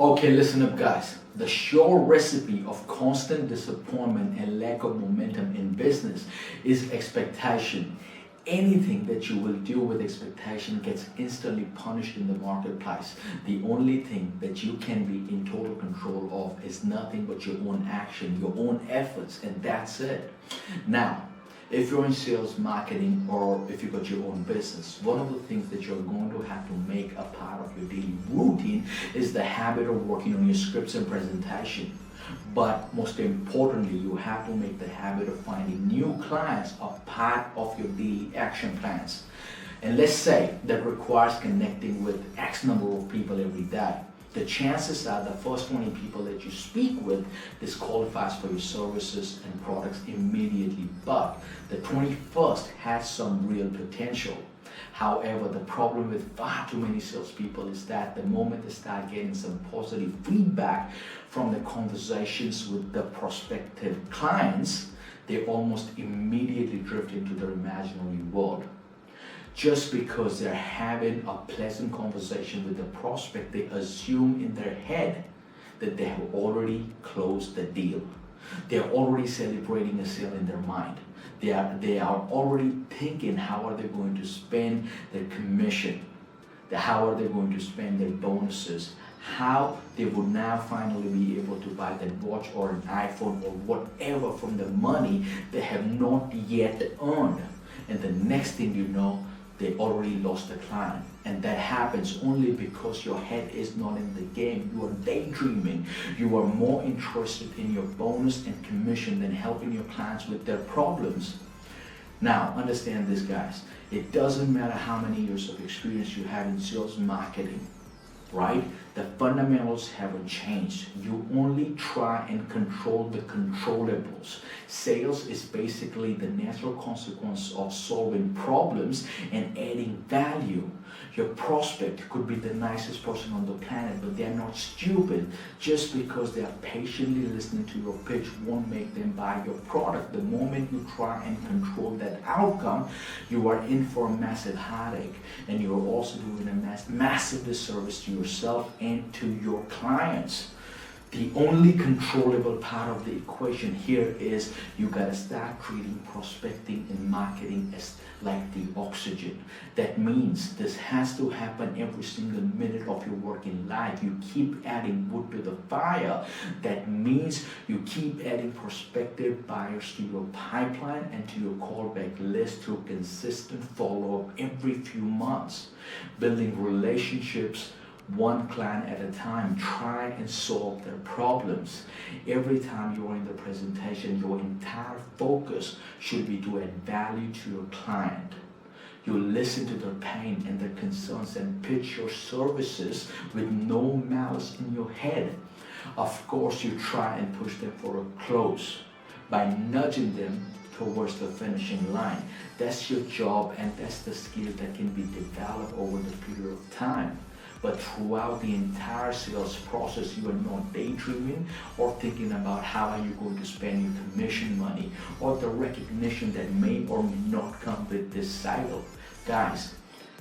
Okay, listen up, guys. The sure recipe of constant disappointment and lack of momentum in business is expectation. Anything that you will do with expectation gets instantly punished in the marketplace. The only thing that you can be in total control of is nothing but your own action, your own efforts, and that's it. Now, if you're in sales, marketing, or if you've got your own business, one of the things that you're going to have to make a part of your daily routine is the habit of working on your scripts and presentation. But most importantly, you have to make the habit of finding new clients a part of your daily action plans. And let's say that requires connecting with X number of people every day. The chances are the first 20 people that you speak with disqualifies for your services and products immediately, but the 21st has some real potential. However, the problem with far too many salespeople is that the moment they start getting some positive feedback from the conversations with the prospective clients, they almost immediately drift into their imaginary world. Just because they're having a pleasant conversation with the prospect, they assume in their head that they have already closed the deal. They're already celebrating a sale in their mind. They are already thinking how are they going to spend their commission, how are they going to spend their bonuses, how they would now finally be able to buy that watch or an iPhone or whatever from the money they have not yet earned. And the next thing you know, they already lost the client. And that happens only because your head is not in the game. You are daydreaming. You are more interested in your bonus and commission than helping your clients with their problems. Now, understand this, guys. It doesn't matter how many years of experience you have in sales marketing, right? The fundamentals haven't changed. You only try and control the controllables. Sales is basically the natural consequence of solving problems and adding value. Your prospect could be the nicest person on the planet, but they're not stupid. Just because they are patiently listening to your pitch won't make them buy your product. The moment you try and control that outcome, you are in for a massive heartache, and you're also doing a massive disservice to yourself and to your clients. The only controllable part of the equation here is you gotta start treating prospecting and marketing as like the oxygen. That means this has to happen every single minute of your working life. You keep adding wood to the fire. That means you keep adding prospective buyers to your pipeline and to your callback list through consistent follow-up every few months. Building relationships one client at a time. Try and solve their problems. Every time you are in the presentation, your entire focus should be to add value to your client. You listen to their pain and their concerns and pitch your services with no malice in your head. Of course, you try and push them for a close by nudging them towards the finishing line. That's your job, and that's the skill that can be developed over the period of time. But throughout the entire sales process, you are not daydreaming or thinking about how are you going to spend your commission money or the recognition that may or may not come with this cycle. Guys,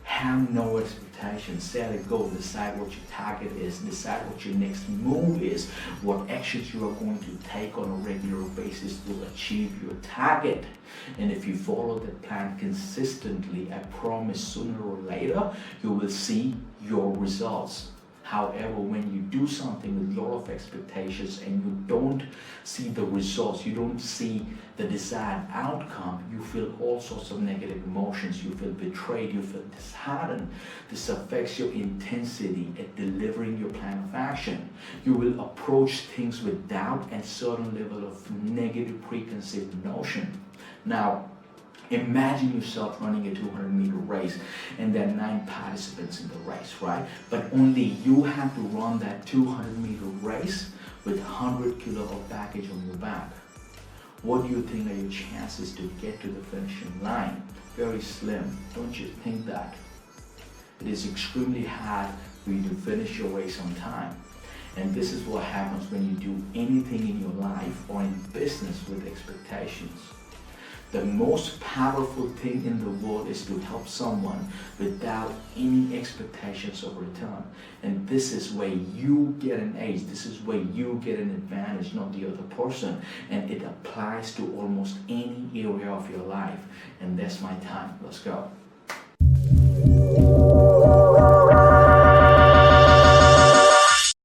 have no expectations. Set it go. Decide what your target is. Decide what your next move is. What actions you are going to take on a regular basis to achieve your target. And if you follow that plan consistently, I promise sooner or later you will see your results. However, when you do something with a lot of expectations and you don't see the results, you don't see the desired outcome, you feel all sorts of negative emotions. You feel betrayed, you feel disheartened. This affects your intensity at delivering your plan of action. You will approach things with doubt and certain level of negative preconceived notion. Now, imagine yourself running a 200-meter race and there are 9 participants in the race, right? But only you have to run that 200-meter race with 100 kilo of baggage on your back. What do you think are your chances to get to the finishing line? Very slim, don't you think that? It is extremely hard for you to finish your race on time. And this is what happens when you do anything in your life or in business with expectations. The most powerful thing in the world is to help someone without any expectations of return. And this is where you get an edge. This is where you get an advantage, not the other person. And it applies to almost any area of your life. And that's my time. Let's go.